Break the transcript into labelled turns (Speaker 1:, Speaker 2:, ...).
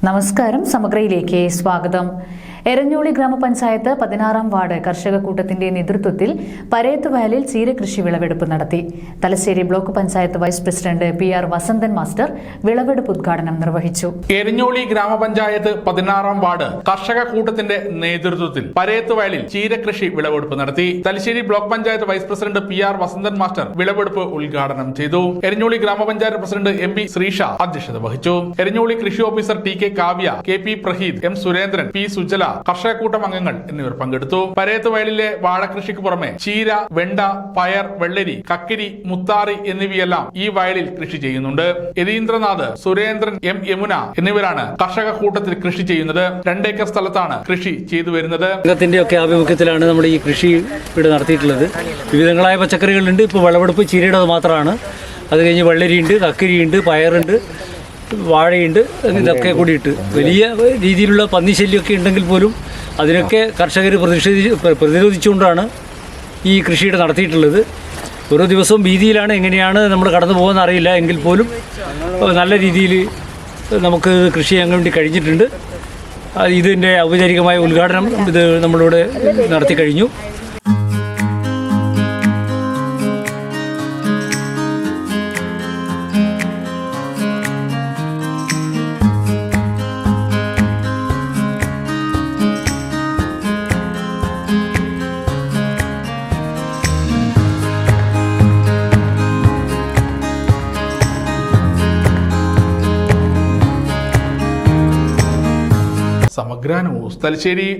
Speaker 1: നമസ്കാരം. സമഗ്രയിലേക്ക് സ്വാഗതം. എരഞ്ഞോളി ഗ്രാമപഞ്ചായത്ത് 16-ാം വാർഡ് കർഷക കൂട്ടത്തിന്റെ നേതൃത്വത്തിൽ പരേത്തുവയലിൽ ചീരകൃഷി വിളവെടുപ്പ് നടത്തി. Thalassery block panchayat vice president PR Vasanthan master വിളവെടുപ്പ് ഉദ്ഘാടനം നിർവഹിച്ചു.
Speaker 2: എരഞ്ഞോളി ഗ്രാമപഞ്ചായത്ത് 16-ാം വാർഡ് കർഷക കൂട്ടത്തിന്റെ നേതൃത്വത്തിൽ പരേത്തുവയലിൽ ചീരകൃഷി വിളവെടുപ്പ് നടത്തി. Thalassery block panchayat vice president PR Vasanthan master വിളവെടുപ്പ് ഉദ്ഘാടനം ചെയ്തു. എരഞ്ഞോളി ഗ്രാമപഞ്ചായത്ത് പ്രസിഡന്റ് MP ശ്രീഷ അധ്യക്ഷത വഹിച്ചു. എരഞ്ഞോളി കൃഷി officer TK Kavya, KP പ്രഹീദ്, M Surendran, P സുജല, കർഷകക്കൂട്ടം അംഗങ്ങൾ എന്നിവർ പങ്കെടുത്തു. പരേത്തുവയലിലെ വാഴകൃഷിക്ക് പുറമെ ചീര, വെണ്ട, പയർ, വെള്ളരി, കക്കിരി, മുത്താറി എന്നിവയെല്ലാം ഈ വയലിൽ കൃഷി ചെയ്യുന്നുണ്ട്. യതീന്ദ്രനാഥ്, സുരേന്ദ്രൻ, M യമുന എന്നിവരാണ് കർഷക കൂട്ടത്തിൽ കൃഷി ചെയ്യുന്നത്. 2 ഏക്കർ സ്ഥലത്താണ് കൃഷി ചെയ്തു വരുന്നത്. സംഘത്തിന്റെ
Speaker 3: ഒക്കെ ആഭിമുഖ്യത്തിലാണ് നമ്മൾ ഈ കൃഷി ഇവിടെ നടത്തിയിട്ടുള്ളത്. വിവിധങ്ങളായ പച്ചക്കറികളുണ്ട്. ഇപ്പോൾ വിളവെടുപ്പ് ചീരയുടേത് മാത്രമാണ്. അത് കഴിഞ്ഞ് വെള്ളരിയുണ്ട്, കക്കിരിയുണ്ട്, പയറുണ്ട്, വാഴയുണ്ട്. ഇതൊക്കെ കൂടിയിട്ട് വലിയ രീതിയിലുള്ള പന്നിശല്യമൊക്കെ ഉണ്ടെങ്കിൽ പോലും അതിനൊക്കെ കർഷകർ പ്രതിരോധിച്ചുകൊണ്ടാണ് ഈ കൃഷിയുടെ നടത്തിയിട്ടുള്ളത്. ഓരോ ദിവസവും ഭീതിയിലാണ്, എങ്ങനെയാണ് നമ്മൾ കടന്നു പോകുന്നത് അറിയില്ല. എങ്കിൽ പോലും നല്ല രീതിയിൽ നമുക്ക് കൃഷി ചെയ്യാൻ വേണ്ടി കഴിഞ്ഞിട്ടുണ്ട്. ഇതിൻ്റെ ഔപചാരികമായ ഉദ്ഘാടനം ഇത് നമ്മളിവിടെ നടത്തി കഴിഞ്ഞു.
Speaker 2: സമഗ്ര ന്യൂസ്, തലശ്ശേരി.